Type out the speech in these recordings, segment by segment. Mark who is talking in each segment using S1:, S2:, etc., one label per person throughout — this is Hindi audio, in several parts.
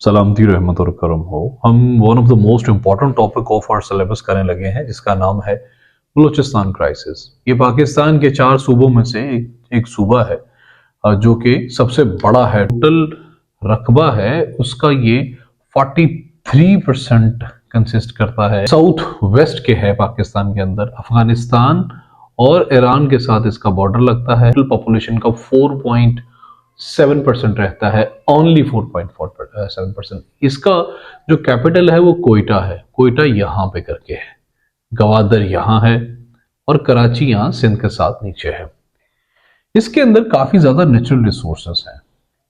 S1: सलामती रहमत और करम हो। हम one of the most important topic of our syllabus करने लगे हैं जिसका नाम है बलूचिस्तान क्राइसिस। ये पाकिस्तान के 4 सूबों में से एक सूबा है जो कि सबसे बड़ा है। टोटल रकबा है उसका ये 43% कंसिस्ट करता है। साउथ वेस्ट के है पाकिस्तान के अंदर, अफगानिस्तान और ईरान के साथ इसका बॉर्डर लगता है। पॉपुलेशन का 4.7% रहता है, ओनली 4.7%। इसका जो कैपिटल है वो कोयटा है। कोयटा यहाँ पे करके है, गवादर यहाँ है और कराची यहाँ सिंध के साथ नीचे है। इसके अंदर काफी ज्यादा नेचुरल रिसोर्सेस हैं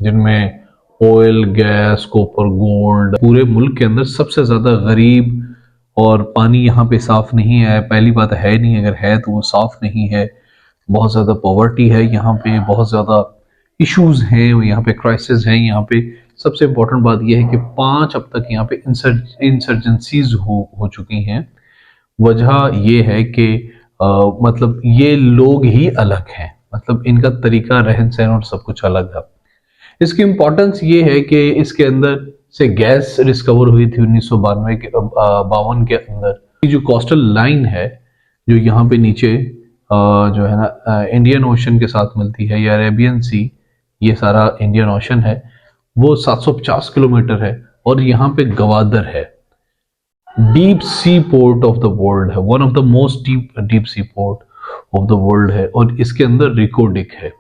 S1: जिनमें ऑयल, गैस, कॉपर, गोल्ड। पूरे मुल्क के अंदर सबसे ज्यादा गरीब, और पानी यहाँ पे साफ नहीं है। पहली बात है नहीं, अगर है तो वो साफ नहीं है। बहुत ज्यादा पॉवर्टी है यहाँ पे, बहुत ज्यादा इश्यूज हैं यहाँ पे, क्राइसिस हैं यहाँ पे। सबसे इम्पोर्टेंट बात यह है कि 5 अब तक यहाँ पे इंसर्जेंसीज हो चुकी हैं। वजह यह है कि मतलब ये लोग ही अलग हैं, मतलब इनका तरीका रहन सहन और सब कुछ अलग है। इसकी इम्पोर्टेंस ये है कि इसके अंदर से गैस डिस्कवर हुई थी 1952 के 52 के अंदर। जो कोस्टल लाइन है जो यहाँ पे नीचे जो है ना इंडियन ओशन के साथ मिलती है, या अरेबियन सी, ये सारा इंडियन ओशन है, वो 750 किलोमीटर है। और यहाँ पे गवादर है, deep sea port of the world है, one of the most deep sea port of the world है। और इसके अंदर रिकोडिक है।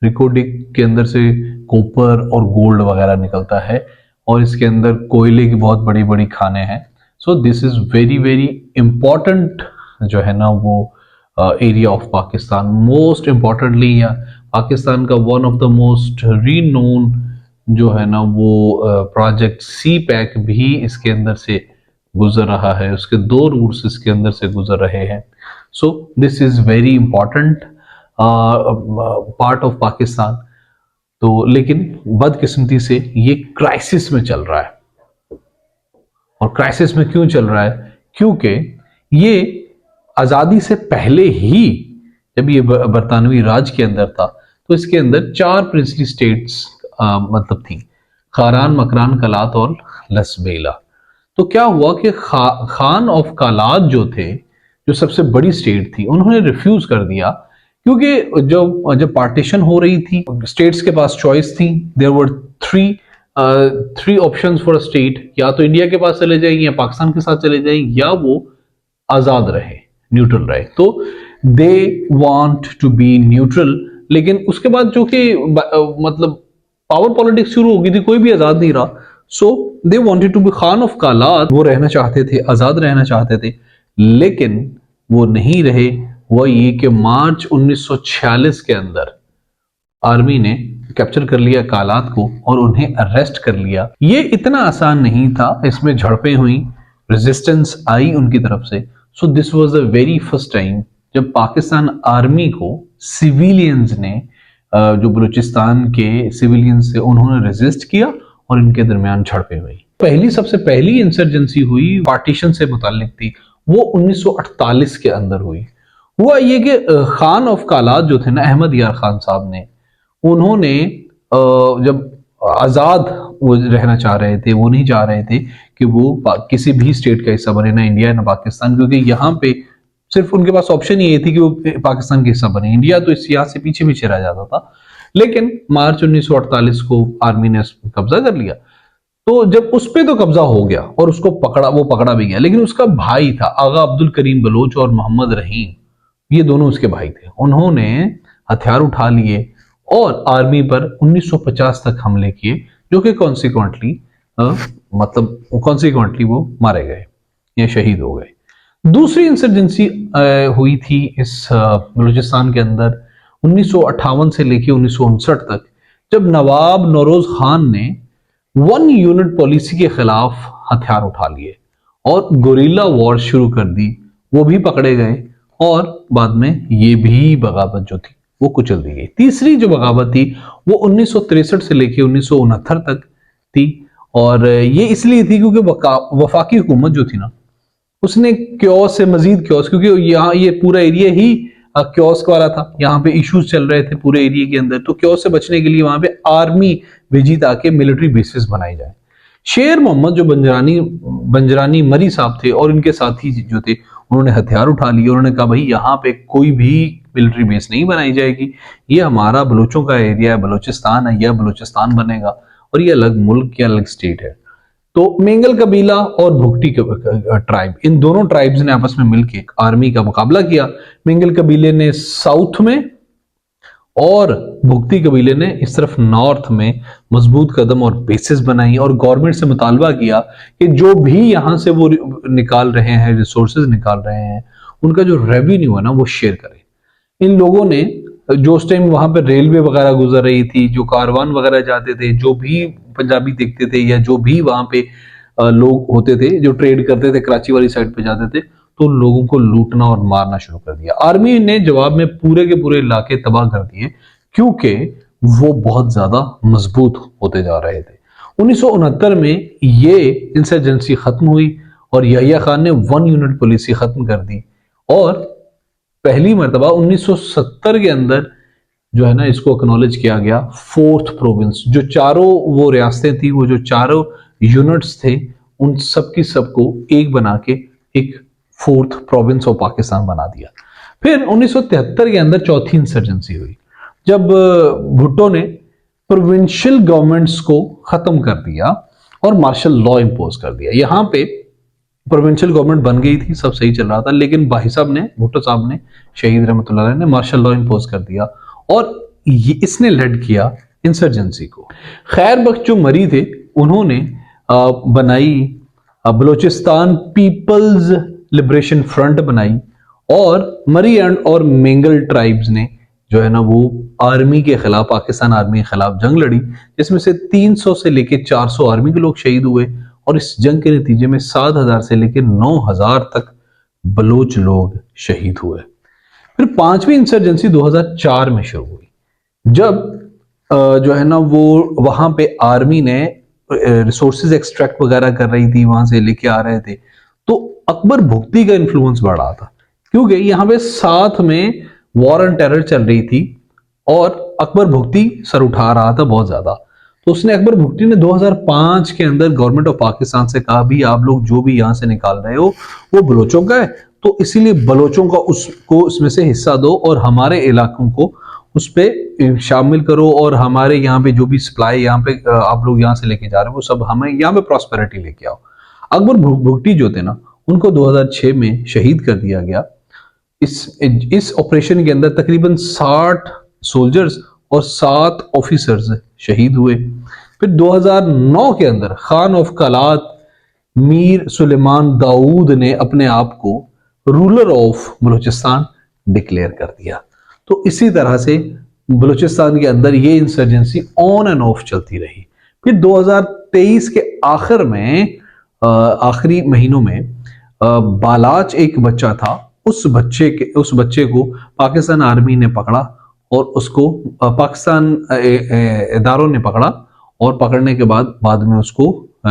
S1: रिकोडिक के अंदर से कॉपर और गोल्ड वगैरह निकलता है, और इसके अंदर कोयले की बहुत बड़ी बड़ी खाने हैं। सो this is very very important जो है ना वो area of Pakistan. Most importantly Pakistan का वन ऑफ द मोस्ट रीनोन जो है ना वो प्रोजेक्ट सी पैक भी इसके अंदर से गुजर रहा है। उसके 2 रूट्स इसके अंदर से गुजर रहे हैं। सो this is very important part of Pakistan. तो लेकिन बदकिस्मती से ये क्राइसिस में चल रहा है। और क्राइसिस में क्यों चल रहा है? क्योंकि ये आजादी से पहले ही, जब ये बरतानवी राज के अंदर था, तो इसके अंदर 4 प्रिंसली स्टेट्स मतलब थी, खारान, मकरान, कलात और लसबेला। तो क्या हुआ कि खान ऑफ कालात जो थे, जो सबसे बड़ी स्टेट थी, उन्होंने रिफ्यूज कर दिया। क्योंकि जब पार्टीशन हो रही थी, स्टेट्स के पास चॉइस थी। There were three options for a state, या तो इंडिया के पास चले जाएंगे, या पाकिस्तान के साथ चले जाएंगे, या वो आजाद रहे, न्यूट्रल रहे। तो they want to be neutral. लेकिन उसके बाद जो कि मतलब पावर पॉलिटिक्स शुरू हो गई थी, कोई भी आजाद नहीं रहा। So they wanted to be Khan of Kalat, वो रहना चाहते थे, आजाद रहना चाहते थे, लेकिन वो नहीं रहे। वो ये कि मार्च 1946 के अंदर आर्मी ने कैप्चर कर लिया कालात को और उन्हें अरेस्ट कर लिया। ये इतना आसान नहीं था, इसमें झड़पें हुई, रेजिस्टेंस आई उनकी तरफ से। So this was the very first time जब पाकिस्तान आर्मी को सिविलियंस ने, जो बलूचिस्तान के सिविलियंस थे, उन्होंने रेजिस्ट किया और इनके दरमियान झड़पें हुई। सबसे पहली इंसर्जेंसी हुई पार्टीशन से मुताल्लिक थी, वो 1948 के अंदर हुई। हुआ ये कि खान ऑफ कालात जो थे ना, अहमद यार खान साहब ने, उन्होंने जब आजाद वो रहना चाह रहे थे, वो नहीं चाह रहे थे कि वो किसी भी स्टेट का हिस्सा बने, ना इंडिया ना पाकिस्तान, क्योंकि यहाँ पे सिर्फ उनके पास ऑप्शन ये थी कि वो पाकिस्तान के हिस्सा बने। इंडिया तो इस यहाँ से पीछे पीछे रह जाता था। लेकिन मार्च 1948 को आर्मी ने कब्जा कर लिया। तो जब उस पे तो कब्जा हो गया और उसको वो पकड़ा भी गया, लेकिन उसका भाई था आगा अब्दुल करीम बलोच और मोहम्मद रहीम, ये दोनों उसके भाई थे। उन्होंने हथियार उठा लिए और आर्मी पर 1950 तक हमले किए, जो कि कॉन्सिक्वेंटली वो मारे गए या शहीद हो गए। दूसरी इंसर्जेंसी हुई थी इस बलूचिस्तान के अंदर 1958 से लेकर 1959 तक, जब नवाब नौरोज खान ने 1 यूनिट पॉलिसी के खिलाफ हथियार उठा लिए और गोरिल्ला वॉर शुरू कर दी। वो भी पकड़े गए और बाद में ये भी बगावत जो थी वो कुचल दी गई। तीसरी जो बगावत थी वो 1963 से लेकर 1969 तक थी, और ये इसलिए थी क्योंकि वफाकी हुकूमत जो थी ना, उसने क्योस से मजीद क्योस, क्योंकि यहाँ ये पूरा एरिया ही क्योस वाला था, यहाँ पे इश्यूज चल रहे थे पूरे एरिया के अंदर। तो क्योस से बचने के लिए वहां पे आर्मी भेजी ताकि मिलिट्री बेसिस बनाई जाए। शेर मोहम्मद जो बंजरानी मरी साहब थे और इनके साथी जो थे, उन्होंने हथियार उठा लिए। उन्होंने कहा भाई यहाँ पे कोई भी मिलिट्री बेस नहीं बनाई जाएगी, ये हमारा बलोचों का एरिया है, बलोचिस्तान है, यह बलोचिस्तान बनेगा और ये अलग मुल्क या अलग स्टेट है। तो मेंगल कबीला और भुगटी ट्राइब, इन दोनों ट्राइब्स ने आपस में मिलकर एक आर्मी का मुकाबला किया। मेंगल कबीले ने साउथ में और भुगती कबीले ने इस तरफ नॉर्थ में मजबूत कदम और बेसिस बनाई और गवर्नमेंट से मुतालबा किया कि जो भी यहां से वो निकाल रहे हैं, रिसोर्सेज निकाल रहे हैं, उनका जो रेवेन्यू है ना वो शेयर करें। इन लोगों ने, जो उस टाइम वहां पर रेलवे वगैरह गुजर रही थी, जो कारवान वगैरह जाते थे, जो भी पंजाबी देखते थे या जो भी वहां पे लोग होते थे जो ट्रेड करते थे, कराची वाली साइड पे जाते थे, तो लोगों को लूटना और मारना शुरू कर दिया। आर्मी ने जवाब में पूरे के पूरे इलाके तबाह कर दिए क्योंकि वो बहुत ज्यादा मजबूत होते जा रहे थे। 1969 में ये इंसर्जेंसी खत्म हुई और यहिया खान ने 1 यूनिट पॉलिसी खत्म कर दी और पहली मरतबा 1970 के अंदर जो है ना इसको एक्नॉलेज किया गया 4th प्रोविंस। जो चारों वो रियासतें थी, वो जो चारों यूनिट्स थे, उन सब की सबको एक बना के एक 4th प्रोविंस ऑफ पाकिस्तान बना दिया। फिर 1973 के अंदर चौथी इंसर्जेंसी हुई जब भुट्टो ने प्रोविंशियल गवर्नमेंट्स को खत्म कर दिया और मार्शल लॉ इंपोज कर दिया। यहां पे प्रोविंशियल गवर्नमेंट बन गई थी, सब सही चल रहा था, लेकिन भाई साहब ने, भुट्टो साहब ने, शहीद रहमतुल्लाह अलैह ने मार्शल लॉ इंपोज कर दिया और इसने लेड किया इंसर्जेंसी को। खैर बख्श जो मरी थे, उन्होंने बनाई बलोचिस्तान पीपल्स लिबरेशन फ्रंट बनाई और मरी एंड और मेंगल ट्राइब्स ने जो है ना वो आर्मी के खिलाफ, पाकिस्तान आर्मी के खिलाफ जंग लड़ी, जिसमें से 300 से लेकर 400 आर्मी के लोग शहीद हुए और इस जंग के नतीजे में 7,000 से लेकर 9,000 तक बलोच लोग शहीद हुए। फिर पांचवी इंसर्जेंसी 2004 में शुरू हुई जब जो है ना वो वहां पे आर्मी ने रिसोर्सेज एक्सट्रैक्ट वगैरह कर रही थी, वहां से लेके आ रहे थे, तो अकबर भुगती का इन्फ्लुएंस बढ़ रहा था क्योंकि यहाँ पे साथ में वॉर एंड टेरर चल रही थी और अकबर भुगती सर उठा रहा था बहुत ज्यादा। तो उसने, अकबर भुगती ने 2005 के अंदर गवर्नमेंट ऑफ पाकिस्तान से कहा भी आप लोग जो भी यहां से निकाल रहे हो वो बलोचों का है, तो इसीलिए बलोचों का उसको उसमें से हिस्सा दो और हमारे इलाकों को उस पर शामिल करो और हमारे यहाँ पे जो भी सप्लाई यहाँ पे आप लोग यहाँ से लेके जा रहे हो वो सब हमें यहाँ पे प्रॉस्पेरिटी लेके आओ। अकबर भुगटी जो थे ना, उनको 2006 में शहीद कर दिया गया। इस ऑपरेशन के अंदर तकरीबन 60 सोल्जर्स और 7 ऑफिसर्स शहीद हुए। फिर 2009 के अंदर खान ऑफ कलात मीर सुलेमान दाऊद ने अपने आप को रूलर ऑफ बलूचिस्तान डिक्लेयर कर दिया। तो इसी तरह से बलूचिस्तान के अंदर ये इंसर्जेंसी ऑन एंड ऑफ चलती रही। फिर 2023 के आखिर में, आखिरी महीनों में, बालाच एक बच्चा था, उस बच्चे को पाकिस्तान आर्मी ने पकड़ा और उसको पाकिस्तान इदारों ने पकड़ा और पकड़ने के बाद में उसको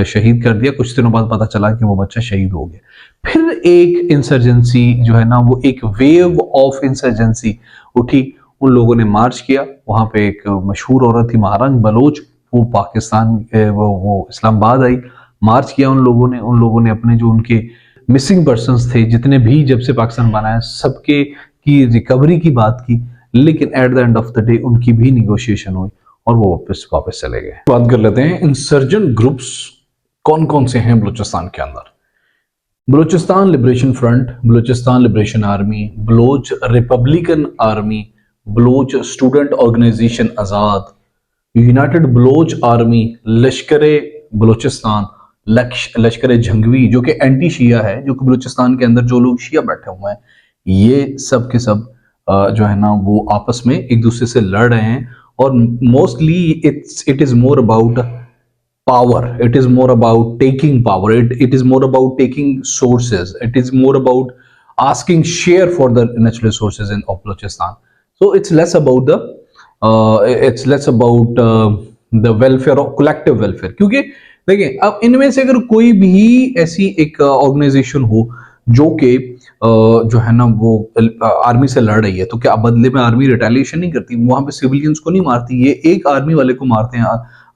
S1: शहीद कर दिया। कुछ दिनों बाद पता चला कि वो बच्चा शहीद हो गया। फिर एक इंसर्जेंसी जो है ना वो एक वेव ऑफ इंसर्जेंसी उठी। उन लोगों ने मार्च किया, वहां पे एक मशहूर औरत थी महारंग बलोच, वो पाकिस्तान वो इस्लामाबाद आई, मार्च किया उन लोगों ने अपने जो उनके मिसिंग पर्सन्स थे जितने भी जब से पाकिस्तान बनाया सबके की रिकवरी की बात की, लेकिन at the end of the day उनकी भी निगोशिएशन हुई और वो वापस चले गए।
S2: बात कर लेते हैं इंसर्जेंट ग्रुप्स कौन कौन से हैं बलूचिस्तान के अंदर। Balochistan liberation front, Balochistan liberation army, Baloch republican army, Baloch student organisation Azad, united Baloch army, Lashkar Balochistan, लश्कर झंगवी जो कि एंटी शिया है, जो कि बलूचिस्तान के अंदर जो लोग शिया बैठे हुए हैं, ये सब के सब जो है ना वो आपस में एक दूसरे से लड़ रहे हैं और mostly it is more about power, it is more about taking power, it is more about taking sources, it is more about asking share for the natural resources in of Balochistan. So it's less about the welfare or collective welfare, क्योंकि देखिए अब इनमें से अगर कोई भी ऐसी एक ऑर्गेनाइजेशन हो जो कि जो है ना वो आर्मी से लड़ रही है, तो क्या बदले में आर्मी रिटेलिएशन नहीं करती, वहां पे सिविलियंस को नहीं मारती, ये एक आर्मी वाले को मारते हैं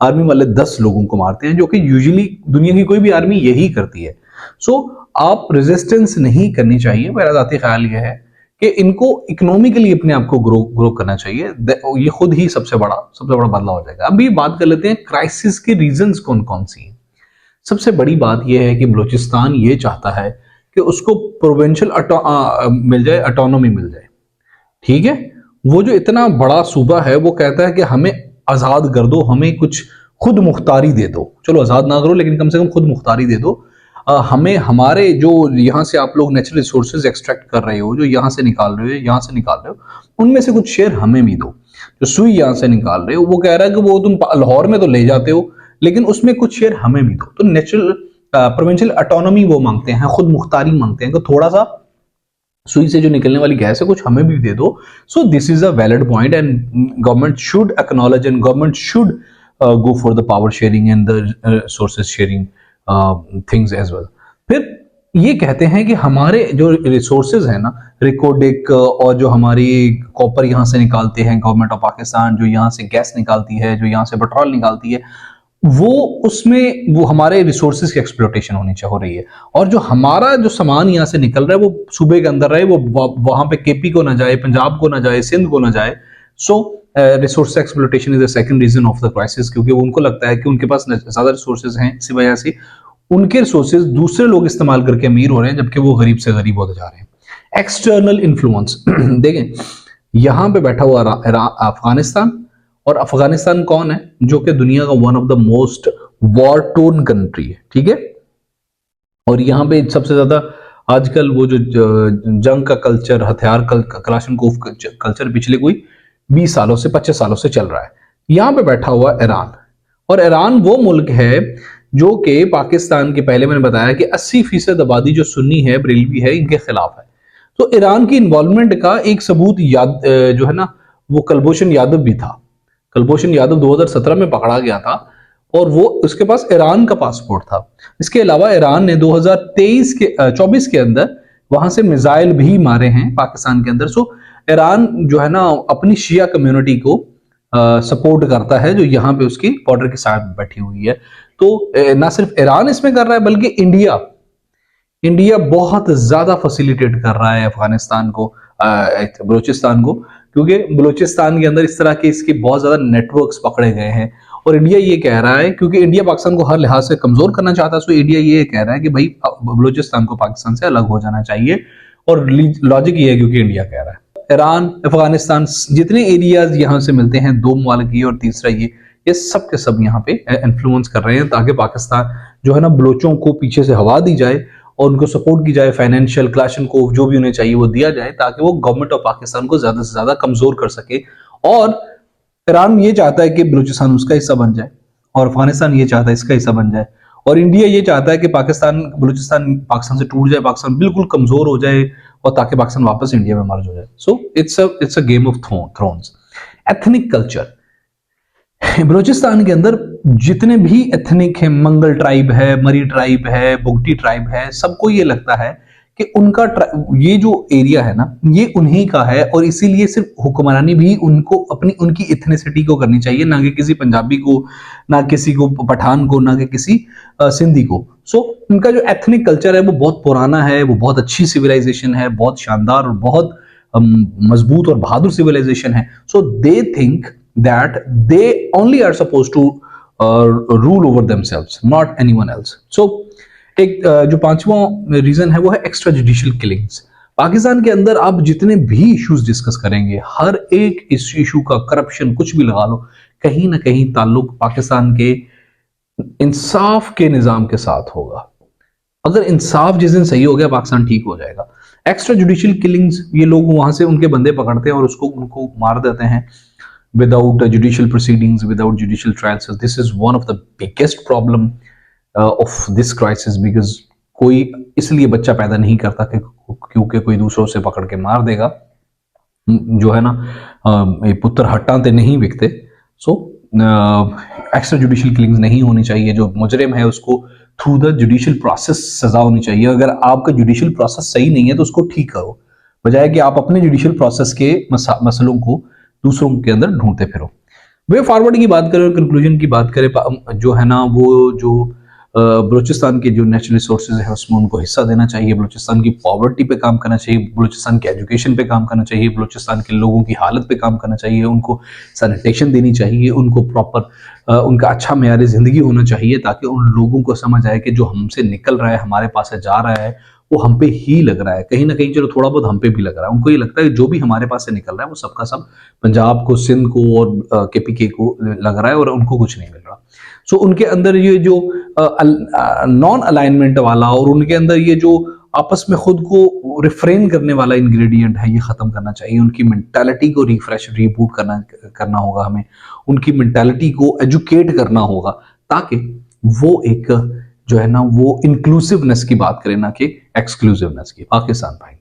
S2: आर्मी वाले 10 लोगों को मारते हैं, जो कि यूजुअली दुनिया की कोई भी आर्मी यही करती है। सो आप रेजिस्टेंस नहीं करनी चाहिए। मेरा जाती ख्याल यह है कि इनको इकोनॉमिकली अपने आप को ग्रो करना चाहिए। ये खुद ही सबसे बड़ा बदलाव हो जाएगा। अभी बात कर लेते हैं क्राइसिस के रीजंस कौन कौन सी हैं। सबसे बड़ी बात यह है कि बलूचिस्तान ये चाहता है कि उसको प्रोविंशियल मिल जाए, ऑटोनॉमी मिल जाए। ठीक है, वो जो इतना बड़ा सूबा है वो कहता है कि हमें आजाद कर दो, हमें कुछ खुद मुख्तारी दे दो। चलो आजाद ना करो, लेकिन कम से कम खुद मुख्तारी दे दो। हमें हमारे जो यहाँ से आप लोग नेचुरल रिसोर्सेज एक्सट्रैक्ट कर रहे हो, जो यहाँ से निकाल रहे हो, यहाँ से निकाल रहे हो, उनमें से कुछ शेयर हमें भी दो। जो सुई यहाँ से निकाल रहे हो, वो कह रहा है कि वो तुम लाहौर में तो ले जाते हो, लेकिन उसमें कुछ शेयर हमें भी दो। तो नेचुरल प्रोविंशियल ऑटोनॉमी वो मांगते हैं, खुद मुख्तारी मांगते हैं कि थोड़ा सा सुई से जो निकलने वाली गैस है कुछ हमें भी दे दो। So this is a valid point and government should acknowledge and government should go for the power sharing and the sources sharing things as well. फिर ये कहते हैं कि हमारे जो रिसोर्सेज है ना, रिकोडिक और जो हमारी कॉपर यहाँ से निकालते हैं गवर्नमेंट ऑफ पाकिस्तान, जो यहाँ से गैस निकालती है, जो यहाँ से पेट्रोल निकालती है, वो उसमें वो हमारे रिसोर्सेज की एक्सप्लोटेशन होनी हो रही है। और जो हमारा जो सामान यहाँ से निकल रहा है वो सूबे के अंदर रहे, वो वहां पे केपी को ना जाए, पंजाब को ना जाए, सिंध को ना जाए। So resource exploitation is the second reason of the crisis, क्योंकि उनको लगता है कि उनके पास ज्यादा रिसोर्सेज हैं, इसी वजह से उनके रिसोर्सेज दूसरे लोग इस्तेमाल करके अमीर हो रहे हैं, जबकि वो गरीब से गरीब होते जा रहे हैं। एक्सटर्नल इन्फ्लुएंस देखें, यहां पे बैठा हुआ अफगानिस्तान, और अफगानिस्तान कौन है? जो कि दुनिया का one of the most war tone country है। ठीक है, और यहाँ पे सबसे ज्यादा आजकल वो जो जंग का कल्चर, हथियार कलाशनकोव कल्चर पिछले कोई 20 सालों से 25 सालों से चल रहा है। यहाँ पे बैठा हुआ ईरान, और ईरान वो मुल्क है जो कि पाकिस्तान के, पहले मैंने बताया कि 80% आबादी जो सुन्नी है, बरेलवी है, इनके खिलाफ है। तो ईरान की इन्वॉल्वमेंट का एक सबूत जो है ना, वो कुलभूषण यादव भी था। कुलभूषण यादव 2017 में पकड़ा गया था, और वो उसके पास ईरान का पासपोर्ट था। इसके अलावा ईरान ने 2024 के अंदर वहां से मिसाइल भी मारे हैं पाकिस्तान के अंदर। सो ईरान जो है ना अपनी शिया कम्युनिटी को सपोर्ट करता है, जो यहाँ पे उसकी बॉर्डर के साथ बैठी हुई है। तो ना सिर्फ ईरान इसमें कर रहा है, बल्कि इंडिया बहुत ज्यादा फैसिलिटेट कर रहा है अफगानिस्तान को, बलूचिस्तान को, क्योंकि बलूचिस्तान के अंदर इस तरह के इसके बहुत ज्यादा नेटवर्क्स पकड़े गए हैं। और इंडिया ये कह रहा है, क्योंकि इंडिया पाकिस्तान को हर लिहाज से कमजोर करना चाहता है, सो इंडिया ये कह रहा है कि भाई बलूचिस्तान को पाकिस्तान से अलग हो जाना चाहिए। और लॉजिक ये है क्योंकि इंडिया कह रहा है। ईरान, अफगानिस्तान, जितने एरियाज यहाँ से मिलते हैं, दो ममालिक ये और तीसरा ये सब के सब यहाँ पे इन्फ्लुएंस कर रहे हैं, ताकि पाकिस्तान जो है ना बलोचों को पीछे से हवा दी जाए और उनको सपोर्ट की जाए, फाइनेंशियल, क्लाशनकोव जो भी उन्हें चाहिए वो दिया जाए, ताकि वो गवर्नमेंट ऑफ पाकिस्तान को ज्यादा से ज्यादा कमजोर कर सके। और ईरान ये चाहता है कि बलूचिस्तान उसका हिस्सा बन जाए, और अफगानिस्तान ये चाहता है इसका हिस्सा बन जाए, और इंडिया ये चाहता है कि बलूचिस्तान पाकिस्तान से टूट जाए, पाकिस्तान बिल्कुल कमजोर हो जाए, और ताकि पाकिस्तान वापस इंडिया में मर्ज हो जाए। So it's a game of thrones. Ethnic culture, Balochistan के अंदर जितने भी एथनिक है, मंगल ट्राइब है, मरी ट्राइब है, बुगटी ट्राइब है, सबको ये लगता है कि उनका ये जो एरिया है ना, ये उन्हीं का है, और इसीलिए सिर्फ हुक्मरानी भी उनको उनकी इथनिसिटी को करनी चाहिए, ना कि किसी पंजाबी को, ना किसी को पठान को, ना कि किसी सिंधी को। सो उनका जो एथनिक कल्चर है वो बहुत पुराना है, वो बहुत अच्छी सिविलाइजेशन है, बहुत शानदार और बहुत मजबूत और बहादुर सिविलाइजेशन है। So they think that they only are supposed to rule over themselves, not anyone else. So एक जो पांचवा रीजन है वो है एक्स्ट्रा जुडिशियल किलिंग्स। पाकिस्तान के अंदर आप जितने भी इश्यूज डिस्कस करेंगे, हर एक इस इशू का, करप्शन कुछ भी लगा लो, कहीं ना कहीं ताल्लुक पाकिस्तान के इंसाफ के निजाम के साथ होगा। अगर इंसाफ जिस दिन सही हो गया, पाकिस्तान ठीक हो जाएगा। एक्स्ट्रा जुडिशियल किलिंग्स, ये लोग वहां से उनके बंदे पकड़ते हैं और उनको मार देते हैं without judicial proceedings, without judicial trials. So this is one of the biggest problem of this crisis, because कोई इसलिए बच्चा पैदा नहीं करता कि क्योंकि कोई दूसरों से पकड़ के मार देगा, जो है ना, पुत्र हट्टाते नहीं बिकते। सो एक्स्ट्रा जुडिशियल किलिंग्स नहीं होनी चाहिए। जो मुजरिम है उसको थ्रू द जुडिशियल प्रोसेस सजा होनी चाहिए। अगर आपका जुडिशियल प्रोसेस सही नहीं है तो उसको ठीक करो, बजाय कि आप अपने जुडिशियल प्रोसेस के मसलों को दूसरों के अंदर ढूंढते फिरो। वे फॉरवर्ड की बात करें और कंक्लूजन की बात करें, जो है ना वो जो बलूचिस्तान के जो नेचुरल रिसोर्सेज है उसमें उनको हिस्सा देना चाहिए, बलूचिस्तान की पॉवर्टी पे काम करना चाहिए, बलूचिस्तान के एजुकेशन पे काम करना चाहिए, बलूचिस्तान के लोगों की हालत पे काम करना चाहिए, उनको सैनिटेशन देनी चाहिए, उनको प्रॉपर उनका अच्छा मेयार ज़िंदगी होना चाहिए, ताकि उन लोगों को समझ आए कि जो हमसे निकल रहा है, हमारे पास से जा रहा है, वो हम पे ही लग रहा है। कहीं ना कहीं चलो थोड़ा बहुत हम पे भी लग रहा है, उनको ये लगता है कि जो भी हमारे पास से निकल रहा है वो सबका सब पंजाब को, सिंध को और केपीके को लग रहा है और उनको कुछ नहीं मिल रहा। सो उनके अंदर ये जो नॉन अलाइनमेंट वाला और उनके अंदर ये जो आपस में खुद को रिफ्रेन करने वाला इंग्रेडिएंट है, ये खत्म करना चाहिए। उनकी मेंटालिटी को रिफ्रेश रीबूट करना होगा हमें, उनकी मेंटालिटी को एजुकेट करना होगा, ताकि वो एक जो है ना वो इंक्लूसिवनेस की बात करें, ना कि एक्सक्लूसिवनेस की। पाकिस्तान भाई।